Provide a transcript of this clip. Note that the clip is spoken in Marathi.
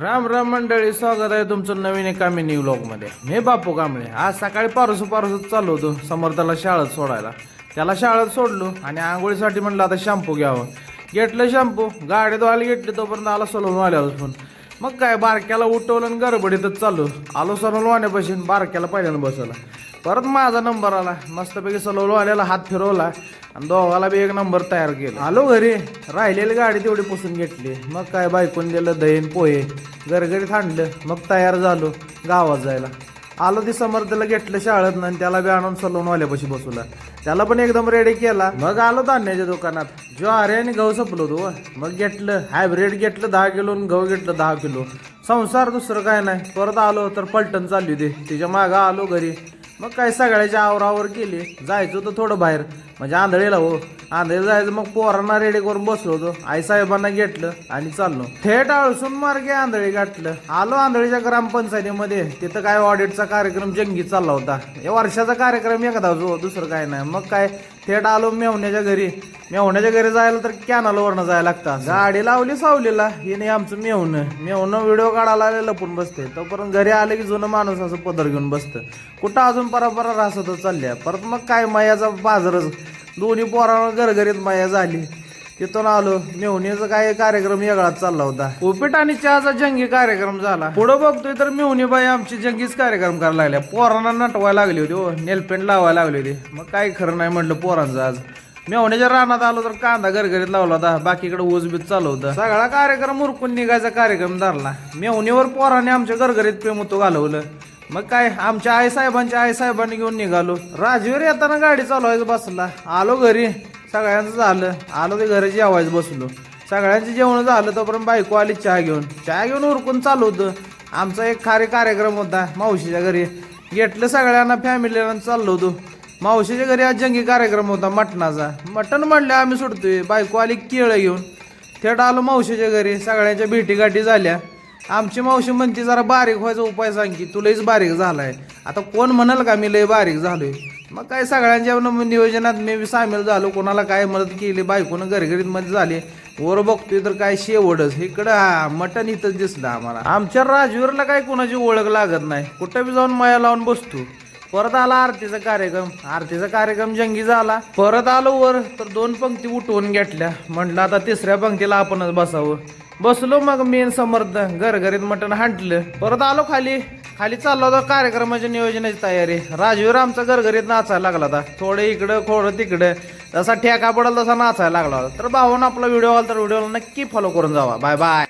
राम राम मंडळी, स्वागत आहे तुमचं नवीन एका मिनी व्लॉग मध्ये. मी बापू कांबळे. आज सकाळी पारसू चाललो होतो समर्थाला शाळेत सोडायला. त्याला शाळेत सोडलो आणि आंघोळीसाठी म्हणलं आता शॅम्पू घ्यावं. घेतलं शॅम्पू, गाडी धुवायला घेतली तोपर्यंत आला सलून आल्यावर फोन. मग काय बारक्याला उठवलं आणि गडबडीतच चाललो. आलो सलून वाण्यापाशी, बारक्याला पहिल्यांदा बसवला. परत माझा नंबर आला. मस्तपैकी सलून वाल्याला हात फिरवला आणि दोघाला बी एक नंबर तयार केला. आलो घरी, राहिलेली गाडी तेवढी पुसून घेतली. मग काय बायकून दिलं दहीन पोहे, घरघरी थांडलं. मग तयार झालो गावात जायला. आलो ती समर्थला घेतलं शाळेत आणि त्याला बी आणून सलूनवाल्यापाशी बसवला. त्याला पण एकदम रेडी केला. मग आलो धान्याच्या दुकानात. ज्वारी आणि गहू संपलो होतो. मग घेतलं हायब्रिड, घेतलं 10 किलो आणि गहू घेतलं 10 किलो. संसार दुसरं काय नाही. परत आलो तर पलटण चालली होती, तिच्या मागं आलो घरी. मग काय सगळ्याच्या आवरावर केली. जायचं होतं थोडं बाहेर, म्हणजे आंधळीला हो. आंधळीला जायचं. मग पोरांना रेडी करून बसलो होतो. आईसाहेबांना घेतलं आणि चाललो थेट आळसून मार्गे आंधळी गाठलं. आलो आंधळीच्या ग्रामपंचायतीमध्ये. तिथं काय ऑडिटचा कार्यक्रम जंगी चालला होता. या वर्षाचा कार्यक्रम एकदा जो, दुसरं काय नाही. मग काय थेट आलो मेवण्याच्या घरी. मेवण्याच्या घरी जायला तर कॅनालवरनं जायला लागतं. गाडी लावली सावलीला. हिने आमचं मेवणं व्हिडिओ काढायला लपून बसते. तोपर्यंत घरी आले की जुनं माणूस असं पदर घेऊन बसतं. कुठं अजून परापरा रासतच चालल्या. परत मग काय मायाचा बाजारच. दोन्ही पोरांना घरघरीत माया झाली. तिथून आलो. मेवणीचा काय कार्यक्रम वेगळाच चालला होता. उपीट आणि चहाचा जंगी कार्यक्रम झाला. पुढं बघतोय तर मेवणीबाई आमची जंगीच कार्यक्रम करायला लागल्या. पोरांना नटवायला लागली होती हो, नेलपेंट लावायला लागली होती. मग काय खरं नाही म्हटलं पोरांचं. आज मेवण्याच्या रानात आलो तर कांदा घरघरीत लावला होता. बाकीकडे ऊसबीत चालू होता. सगळा कार्यक्रम उरकून निघायचा कार्यक्रम धरला. मेवणीवर पोरांनी आमच्या घरघरीत प्रेमतो घालवलं. मग काय आमच्या आईसाहेबांनी घेऊन निघालो. राजवीर येताना गाडी चालवायचं बसला. आलो घरी, सगळ्यांचं झालं. आलो ते घरी जेवायचं बसलो. सगळ्यांचे जेवण झालं तोपर्यंत बायको आली चहा घेऊन उरकून चालू होतं. आमचा एक कार्यक्रम होता मावशीच्या घरी. घेतलं सगळ्यांना फॅमिलीला चाललो होतो. मावशीच्या घरी आज जंगी कार्यक्रम होता मटणाचा. मटण म्हणलं आम्ही सुटतोय. बायको आली केळं घेऊन. थेट आलो मावशीच्या घरी. सगळ्यांच्या भेटीगाठी झाल्या. आमची मावशी म्हणते जरा बारीक व्हायचा उपाय सांग की, तू लईच बारीक झालाय. आता कोण म्हणाल का मी लय बारीक झालोय. मग काय सगळ्यांच्या नियोजनात मी सामील झालो. कोणाला काय मदत केली. बायकोनं घरघरीत मध्ये झाली. वर बघतोय तर काय शेवडच. इकडं मटण इथंच दिसलं आम्हाला. आमच्या राजवीरला काय कोणाची ओळख लागत नाही. कुठं बी जाऊन माया लावून बसतो. परत आला आरतीचा कार्यक्रम जंगी झाला. परत आलो वर तर 2 पंक्ती उठवून घेतल्या. म्हटलं आता 3ऱ्या पंक्तीला आपणच बसावं. बसलो. मग मेन समर्थ घरघरीत मटण हांटलं. परत आलो खाली चाललो होतो कार्यक्रमाच्या नियोजनाची तयारी. राजवीर आमचा घरघरीत नाचायला लागला होता. थोडं इकडं थोडं तिकडं. जसा ठेका पडला तसा नाचायला लागला होता. तर भावानं आपला व्हिडिओ आला तर व्हिडिओला नक्की फॉलो करून जावा. Bye bye.